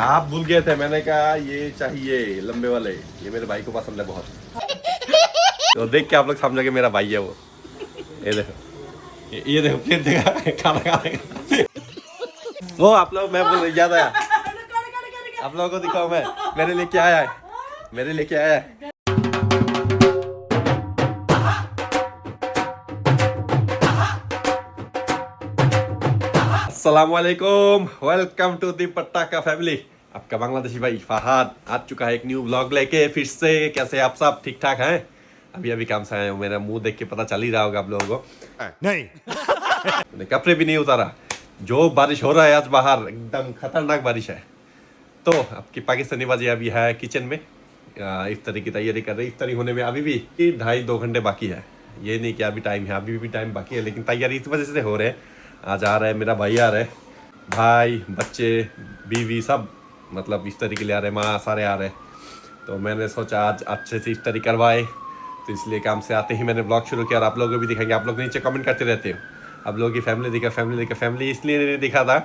आप भूल गए थे, मैंने कहा ये चाहिए लंबे वाले, ये मेरे भाई को पसंद है बहुत। तो देख के आप लोग समझोगे मेरा भाई है वो। ये देखो, ये देखो फिर देखा खाना खाने। वो आप लोग, मैं बोल याद आया, आप लोगों को दिखाओ मैं मेरे लिए क्या आया है, मेरे लिए क्या आया है। अस्सलामुअलैकुम, वेलकम टू दी पटाखा फैमिली। आपका बांग्लादेशी भाई फहाद आ चुका है एक न्यू व्लॉग लेके फिर से। कैसे आप सब ठीक ठाक हैं? अभी अभी काम से आए हो, मेरा मुंह देख के पता चल ही रहा होगा आप लोगों को। नहीं कपड़े भी नहीं उतारा, जो बारिश हो रहा है आज बाहर एकदम खतरनाक बारिश है। तो आपकी पाकिस्तानी बाजी अभी है किचन में, इफ्तारी की तैयारी कर रही। इफ्तारी होने में अभी भी 2.5 घंटे बाकी है। ये नहीं कि अभी टाइम है, अभी भी टाइम बाकी है, लेकिन तैयारी इस वजह से हो रहे हैं। आज आ रहा है मेरा भाई, आ रहा है भाई, बच्चे, बीवी, सब मतलब इफ्तारी के लिए आ रहे हैं, माँ सारे आ रहे हैं। तो मैंने सोचा आज अच्छे से इफ्तारी करवाए, तो इसलिए काम से आते ही मैंने ब्लॉग शुरू किया और आप लोगों को भी दिखाएंगे। आप लोग नीचे कमेंट करते रहते हो आप लोगों की फैमिली इसलिए नहीं दिखा था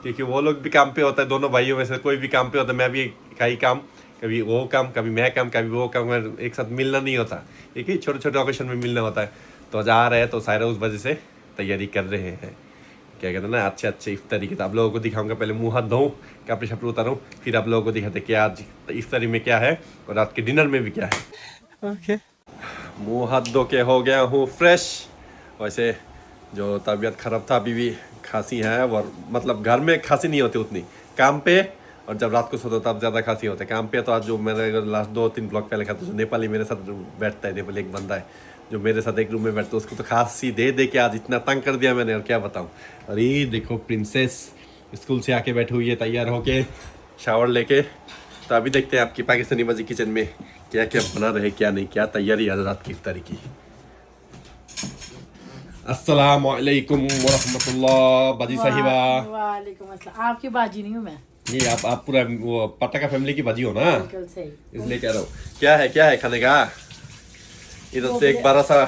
क्योंकि वो लोग भी काम पे होता है। दोनों भाइयों में से कोई भी काम पे होता है, मैं भी कई काम, कभी वो काम, कभी मैं काम, कभी वो काम, एक साथ मिलना नहीं होता, एक ही छोटे छोटे ऑकेशन में मिलना होता है। तो आज आ रहे हैं तो सारे उस वजह से तैयारी कर रहे हैं, क्या कहते हैं ना, अच्छे इफ्तारी की। तो आप लोगों को दिखाऊंगा, पहले मुँह हाथ धोऊँ, कपड़े शपड़े उतारूँ, फिर आप लोगों को दिखाते कि आज इफ्तारी में क्या है और रात के डिनर में भी क्या है। ओके, मुँह हाथ धो के हो गया हूँ फ्रेश। वैसे जो तबीयत ख़राब था, अभी भी खांसी है, और मतलब घर में खांसी नहीं होती उतनी, काम पे और जब रात को सोता तब ज़्यादा खांसी होता है। काम पे तो आज जो मैंने लास्ट 2-3 ब्लॉग पहले खाते, जो नेपाली मेरे साथ बैठता है, नेपाली एक बंदा है जो मेरे साथ एक रूम में बैठता है, उसको तो खांसी दे दे के आज इतना तंग कर दिया मैंने, और क्या बताऊँ। और ये देखो प्रिंसेस स्कूल से आके बैठी हुई है तैयार होके, शावर लेके। तो अभी देखते हैं आपकी पाकिस्तानी बाजी किचन में क्या क्या बना रहे, क्या नहीं, क्या तैयारी आज रात की इफ्तारी की। अस्सलामुअलैकुम वरहमतुल्लाह बाजी साहिबा। वालेकुम अस्सलाम। आपकी बाजी नहीं हूँ मैं। ये आप पूरा वो पटाखा फैमिली की बाजी हो ना, बिल्कुल सही, इसलिए कह रहा हूँ। क्या है खाने का? इधर से एक बड़ा सा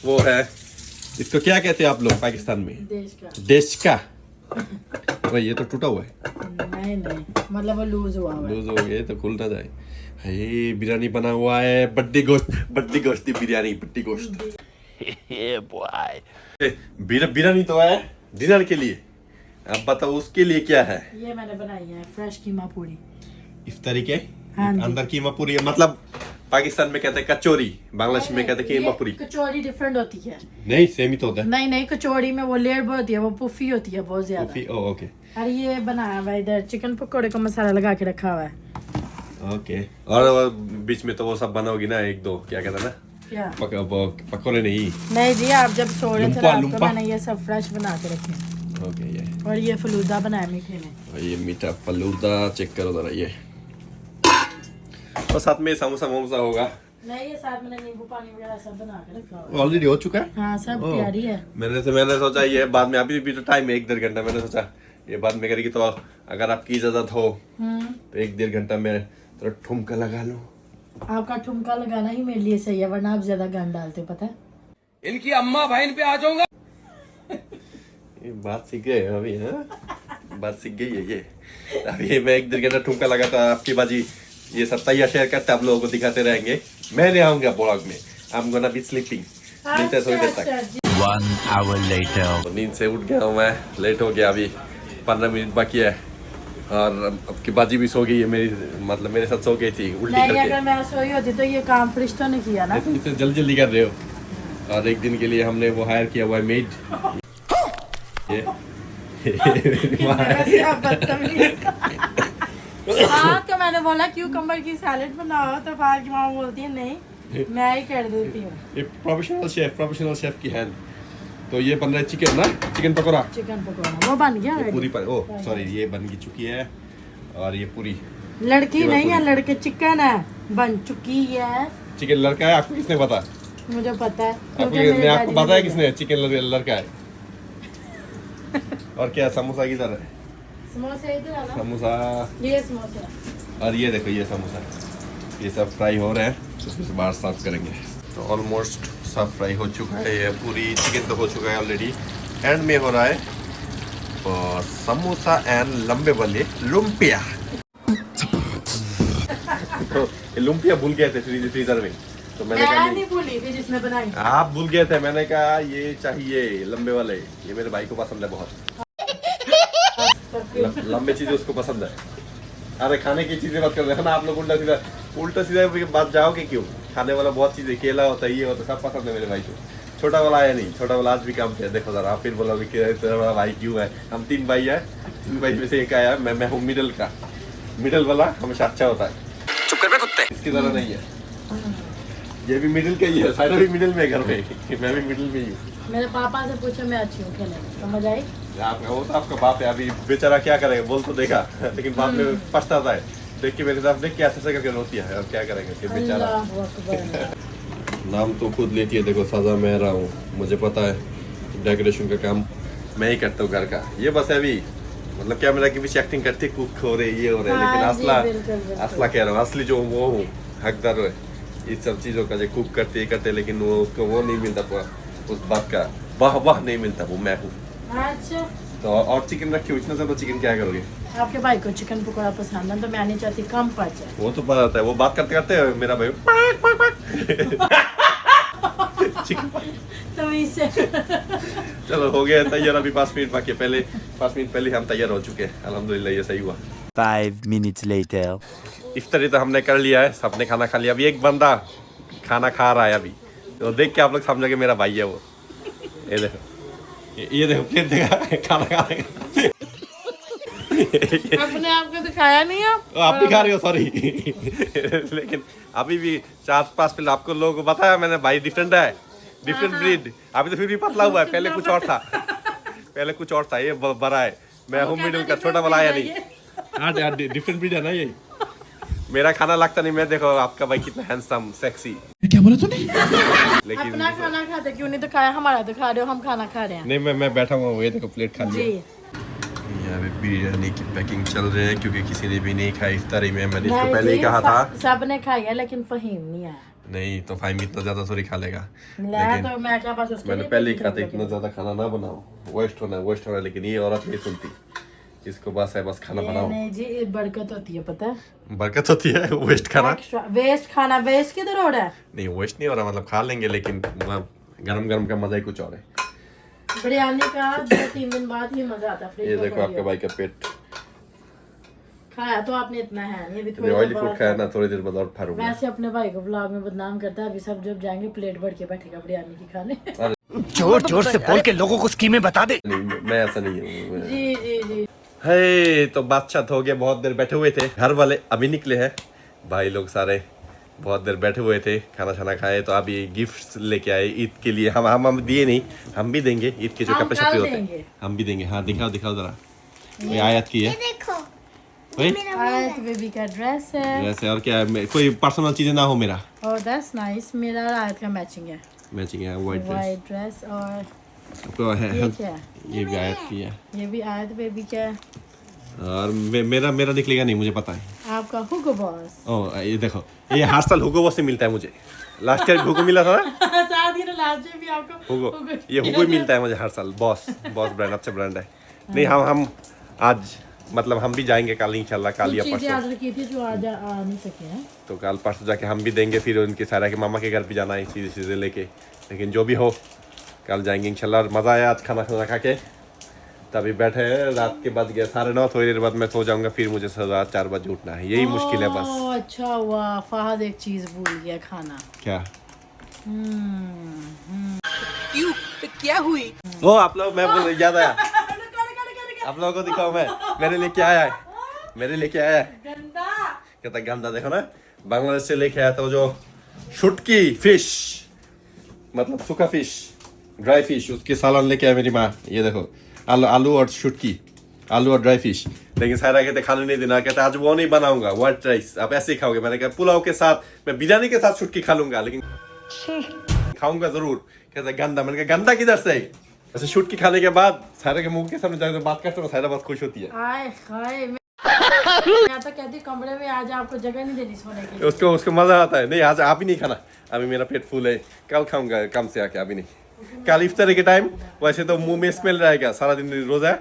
वो है, इसको क्या कहते हैं आप लोग पाकिस्तान में? देश का भाई, ये तो टूटा हुआ है। नहीं मतलब वो लूज हुआ है। लूज हो गए तो खुल ना जाए। हे बिरयानी बना हुआ है, बड्डी गोश्त की बिरयानी, बड्डी गोश्त। बिरयानी तो है डिनर के लिए, अब बताओ उसके लिए क्या है? ये मैंने बनाई है फ्रेश कीमा पूरी इफ्तारी के। हाँ, अंदर कीमा पूरी है, मतलब पाकिस्तान में कहते हैं कचौरी, बांग्लादेश में कहते हैं कीमा पूरी। कचौरी डिफरेंट होती है। नहीं सेम ही तो होता है। नहीं कचौरी में वो लेयर बहुत होती है, वो पुफी होती है बहुत ज्यादा। ओके। और ये बनाया हुआ इधर चिकन पकौड़े का मसाला लगा के रखा हुआ है। ओके, और बीच में तो वो सब बनाओगी ना, एक दो क्या कहते हैं ना, क्या पकौड़े नहीं जी, आप जब सो रहे थे रात को, मैंने ये सब फ्रेश बना के रखे। ओके, ये और ये फलूदा बनाया मीठे में, और ये मीठा फलूदा, चेक करो जरा ये, और साथ में समोसा होगा। नहीं, ये साथ में नींबू पानी वगैरह सब बना के रखा हुआ है। ऑलरेडी हो चुका है। हाँ, सब तैयारी है। मैंने सोचा ये बाद में, अभी भी तो टाइम है 1-1.5 घंटा, मैंने सोचा ये बाद में करेगी। तो अगर आपकी इजाजत हो तो 1-1.5 घंटा में तो ठुमका लगा लूं। आपका ठुमका लगाना ही मेरे लिए सही है, वरना आप ज्यादा गान डालते हो, पता है। इनकी अम्मा बहन पे आ जाऊंगा। ये बात सीख गए अभी, हाँ बात सीख गई है ये। अभी मैं 1-1.5 घंटा ठुमका लगाता, आपकी बाजी ये सब तैयार शेयर करते आप लोगों को दिखाते रहेंगे। मैं नहीं आऊंगा ब्लॉग में, I am gonna be sleeping. नीचे थोड़ी देर तक। 1 hour later. तो नींद से उठ गया हूँ मैं, लेट हो गया, अभी 15 मिनट बाकी है। और आपकी बाजी भी सो गई है, मतलब मेरे साथ सो गई थी उल्टी नहीं, करके। अगर मैं सोई होती तो ये काम फरिश्तों ने किया ना। इतने जल्दी कर रहे हो। और एक दिन के लिए हमने वो हायर किया हुआ है मेड। हाँ, तो मैंने बोला क्यूकम्बर की सैलेड बनाओ, तो फार की माँ बोलती है नहीं, मैं ही कर देती हूँ। ये प्रोफेशनल शेफ की हैंड। तो ये बन रहा है चिकन ना, चिकन पकौड़ा वो बन गया पूरी पर। ओह सॉरी, ये बन चुकी है। और ये पूरी लड़की नहीं है, लड़के चिकन है, बन चुकी है। चिकन लड़का है, आपको किसने पता? मुझे पता है, आपको पता है किसने चिकन लड़का है? और क्या समोसा किधर है? समोसे इधर है ना, समोसा। ये समोसा। और ये देखो ये समोसा, ये सब फ्राई हो रहे हैं, तो फिर बाहर सर्व करेंगे। तो ऑलमोस्ट सब फ्राई हो चुका है, ये पूरी चिकन तो हो चुका है ऑलरेडी। एंड में हो रहा है और समोसा एंड लंबे वाले लुम्पिया। तो ये लुम्पिया भूल गए थे फ्रीजर में, तो मैंने कहा मैं नहीं भूली थी जिसने बनाई। आप भूल गए थे, मैंने कहा ये चाहिए लंबे वाले, ये मेरे भाई को पसंद है बहुत। लंबे चीजें उसको पसंद है। अरे खाने की चीजें बात कर रहे हैं ना आप लोग, उल्टा सीधा बात जाओगे क्यों? खाने वाला बहुत चीजें, केला होता है, ये होता है, सब पसंद है मेरे भाई को। छोटा वाला आया नहीं, छोटा वाला आज भी काम किया। देखो जरा, आप फिर बोलोगे कि तेरा बड़ा भाई क्यों है? हम 3 भाई है, 3 भाई में से एक आया, मैं हूँ मिडिल का। मिडिल वाला हमेशा अच्छा होता है। चुप कर बे कुत्ते। इसकी तरह नहीं है, ये भी मिडिल का ही है, साइड भी मिडिल में है घर में, मैं भी मिडिल में ही हूँ। मेरे पापा से पूछो, मैं अच्छी हूँ खेलने में, समझ आई? आपका वो तो आपका बाप है, अभी बेचारा क्या करेगा, बोल तो देखा लेकिन बाद में पछताता है। देख के मेरे साथ देख के ऐसे करके रोती है, और क्या करेंगे कि बेचारा। अल्लाहु अकबर। नाम तो खुद लेती है, देखो सजा मैं रहा हूँ, मुझे पता है डेकोरेशन का काम मैं ही करता हूँ घर का। ये बस अभी मतलब क्या मेरा कि पीछे एक्टिंग करती, कुक हो रहे ये हो रहे, हाँ लेकिन जी, असला बिल्कुल। असला कह रहा हूँ, असली जो वो हूँ हकदार है इस सब चीज़ों का, जो कुक करते लेकिन वो उसको वो नहीं मिलता पूरा, उस बात का वाह नहीं मिलता, वो मैं हूँ। अच्छा, तो और चिकन रखी हो, इतना ज़्यादा चिकन क्या करोगे? आपके भाई को चिकन पकौड़ा पसंद है, तो मैं नहीं चाहती कम पड़ जाए। वो तो पता होता है, वो बात करते करते मेरा भाई चिकन। तमीज़ से। चलो हो गया तैयार, अभी 5 मिनट बाकी है, 5 मिनट पहले हम तैयार हो चुके हैं, अल्हम्दुलिल्लाह ये सही हुआ। 5 minutes later. इफ्तारी तो हमने कर लिया है, सबने खाना खा लिया, अभी एक बंदा खाना खा रहा है अभी, तो देख के आप लोग समझोगे मेरा भाई है वो। ये देखो, ये देखो प्लेट देखा खाना खा रहे हैं। अपने आप को दिखाया नहीं आप भी खा रहे हो, सॉरी लेकिन अभी भी 4-5 प्लेट आपको लोगों को बताया मैंने, भाई डिफरेंट है, डिफरेंट ब्रीड। अभी तो फिर भी पतला हुआ है, पहले कुछ और था, पहले कुछ और था, ये बड़ा है, मैं हूँ मिडिल का, छोटा वाला आया नहीं। हाँ डिफरेंट ब्रीड है ना ये। मेरा खाना लगता नहीं, मैं देखो आपका भाई कितना हैंडसम सेक्सी। क्या बोला तूने? लेकिन अपना खाना खाते क्यों नहीं दिखाया, हमारा दिखा रहे हो, हम खाना खा रहे हैं। नहीं मैं बैठा हुआ हूँ, ये देखो प्लेट खा लिया। जी, यहाँ पे बिरयानी की पैकिंग चल रही है, क्योंकि किसी ने भी नहीं खाई इफ्तारी में, मैंने इसको नहीं पहले ही जी, कहा था। सबने खाई है, लेकिन फहीम नहीं आया। नहीं तो फाइम इतना ज्यादा थोड़ी खा लेगा, मैं लेकिन तो मैं क्या बस उसके मैंने लिए पहले ही नहीं कहा था खाई। इतना ज्यादा खाना ना बनाओ, वेस्ट होना है, लेकिन ये औरत नहीं सुनती, इसको बस है बस खाना बनाओ। नहीं जी, ये बरकत होती है, पता है? बरकत होती है वेस्ट खाना वेस्ट खाना, वेस्ट किधर हो रहा है? नहीं, वेस्ट नहीं हो रहा, मतलब खा लेंगे, लेकिन गरम गरम का मजा ही कुछ और है। बिरयानी का 2-3 दिन बाद ही मजा आता है। फ्रिज ये में देखो पड़ी आपका हो। भाई का पेट, खाया तो आपने इतना है नहीं, अभी थोड़ी ऑयली देर फूड बाद खाया ना, थोड़ी देर बाद और फारूंगा। वैसे अपने भाई को व्लॉग में बदनाम करता है, अभी सब जब जाएंगे प्लेट भर के बैठेगा बिरयानी की खाने। जोर जोर से बोल के लोगों को स्कीमें बता दे। नहीं मैं ऐसा नहीं हूँ। जी जी जी। है तो बातचीत हो गया, बहुत देर बैठे हुए थे, घर वाले अभी निकले हैं, भाई लोग सारे बहुत देर बैठे हुए थे, खाना छाना खाए, तो अभी गिफ्ट्स लेके आए ईद के लिए। हम दिए नहीं, हम भी देंगे ईद के जो हम कपड़े कल शपड़े होते देंगे। हैं हम भी देंगे। हाँ दिखाओ जरा, कोई आयत की है, कोई आयत बेबी का ड्रेस है। वैसे और क्या है, कोई पर्सनल चीजें ना हो मेरा। और दैट्स नाइस, मेरा और आयत का मैचिंग है, मैचिंग है, व्हाइट ड्रेस वाइट ड्रेस। और तो है, ये क्या है? ये भी आयत की है, ये भी आयत बेबी का है। और मेरा निकलेगा नहीं, मुझे पता है। आपका हुगो बॉस। ओ ये देखो, ये हर साल हुगो बॉस से मिलता है मुझे, लास्ट ईयर हुगो मिला था ना, साथ ही लास्ट में भी आपको हुगो, ये हुगो ही मिलता है मुझे हर साल। बॉस ब्रांड अच्छा ब्रांड है। नहीं हम आज मतलब हम भी जाएंगे कल इंशाल्लाह, कल या चीजें परसों, ऑर्डर की थी जो आज आ नहीं सके हैं। तो कल परसों जाके हम भी देंगे, फिर उनके सारा के मामा के घर भी जाना है चीज़ें लेके, लेकिन जो भी हो कल जाएंगे इंशाल्लाह। और मज़ा आया आज खाना खा के, तभी बैठे हैं, रात के बज गए 9:30, थोड़ी देर बाद मैं सो जाऊंगा, फिर मुझे रात 4 बजे उठना है, यही मुश्किल है बस। ओह, अच्छा हुआ फहद एक चीज भूल गया, खाना। क्या क्यों क्या हुई? वो आप लोग, मैं याद आया, आप लोगों को दिखाओ, मैं मेरे लिए क्या आया है, मेरे लिए क्या आया है, गंदा। कहता गंदा, देखो ना, बांग्लादेश से लेके आया था जो शुटकी फिश, मतलब सूखा फिश, ड्राई फिश, उसकी सालन लेके आया मेरी माँ। ये देखो आलू और शुटकी, आलू और ड्राई फिश, लेकिन सारा कहते खाने नहीं देना, कहते आज वो नहीं बनाऊंगा व्हाइट राइस, आप ऐसे ही खाओगे। मैंने कहा पुलाव के साथ, मैं बिरयानी के साथ शुटकी खा लूंगा, लेकिन खाऊंगा जरूर। कहता गंदा, मैंने कहा गंदा किधर से? ऐसे शुटकी खाने के बाद सारे के मुंह के सामने जाकर बात करते हो, सारा बहुत खुश होती है। आय हाय, मैं तो कहती कमरे में आज आपको जगह नहीं देनी सोने की। उसको मजा आता है। नहीं आज आप ही नहीं खाना, अभी मेरा पेट फुल है, कल खाऊंगा काम से आके, अभी नहीं। कल इफ्तारी के टाइम वैसे तो मुंह में स्मेल रहेगा, सारा दिन रोजा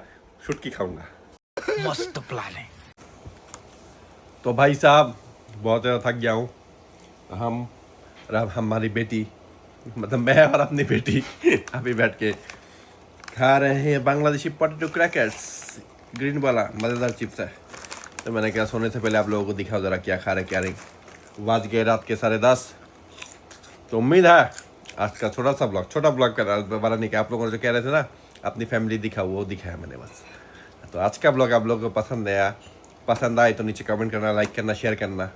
शुटकी खाऊंगा। मस्त प्लान है। तो भाई साहब बहुत ज़्यादा थक गया हूँ। हम और अब हमारी बेटी, मतलब मैं और अपनी बेटी अभी बैठ के खा रहे हैं बांग्लादेशी पोटैटो क्रैकर्स, ग्रीन वाला मज़ेदार चिप्स है। तो मैंने क्या सोने से पहले आप लोगों को दिखाओ ज़रा क्या खा रहे क्या नहीं। बज गए रात के 10:30। तो उम्मीद है आज का छोटा ब्लॉग का बड़ा नहीं कि आप लोगों ने जो कह रहे थे ना अपनी फैमिली दिखाओ, वो दिखाया मैंने बस। तो आज का ब्लॉग आप लोगों को पसंद आए तो नीचे कमेंट करना, लाइक करना, शेयर करना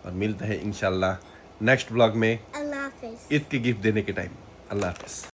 और मिलते हैं इंशाल्लाह नेक्स्ट ब्लॉग में अल्लाह हाफिज। ईद की गिफ्ट देने के टाइम। अल्लाह हाफिज़।